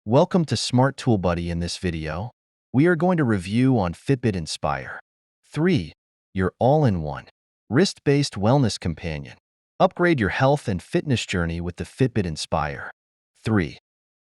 Welcome to Smart Tool Buddy. In this video, we are going to review on Fitbit Inspire 3, your all-in-one, wrist-based wellness companion. Upgrade your health and fitness journey with the Fitbit Inspire 3.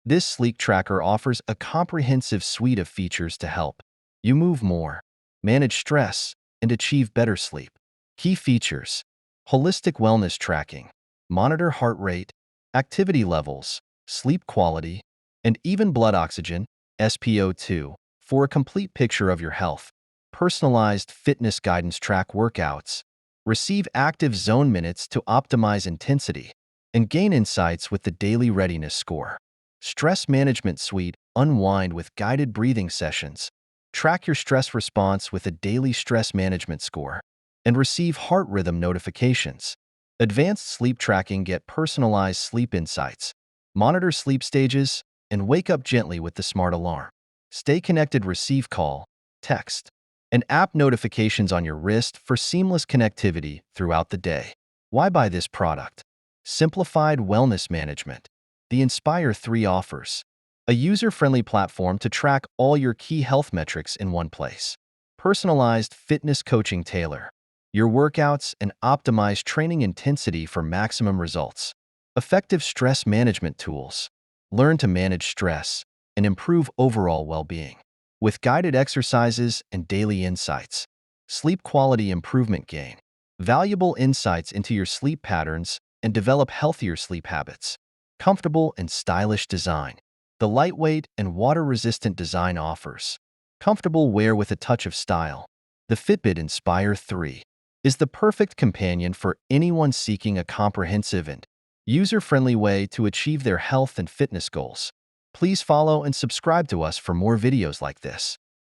This sleek tracker offers a comprehensive suite of features to help you move more, manage stress, and achieve better sleep. Key features: holistic wellness tracking, monitor heart rate, activity levels, sleep quality, and even blood oxygen, SpO2, for a complete picture of your health. Personalized fitness guidance: track workouts, receive active zone minutes to optimize intensity, and gain insights with the daily readiness score. Stress management suite: unwind with guided breathing sessions, track your stress response with a daily stress management score, and receive heart rhythm notifications. Advanced sleep tracking: get personalized sleep insights, monitor sleep stages, and wake up gently with the smart alarm. Stay connected: receive call, text, and app notifications on your wrist for seamless connectivity throughout the day. Why buy this product? Simplified wellness management. The Inspire 3 offers a user-friendly platform to track all your key health metrics in one place. Personalized fitness coaching: tailor your workouts and optimize training intensity for maximum results. Effective stress management tools: learn to manage stress and improve overall well-being with guided exercises and daily insights. Sleep quality improvement: gain valuable insights into your sleep patterns and develop healthier sleep habits. Comfortable and stylish design: the lightweight and water-resistant design offers comfortable wear with a touch of style. The Fitbit Inspire 3 is the perfect companion for anyone seeking a comprehensive and user-friendly way to achieve their health and fitness goals. Please follow and subscribe to us for more videos like this.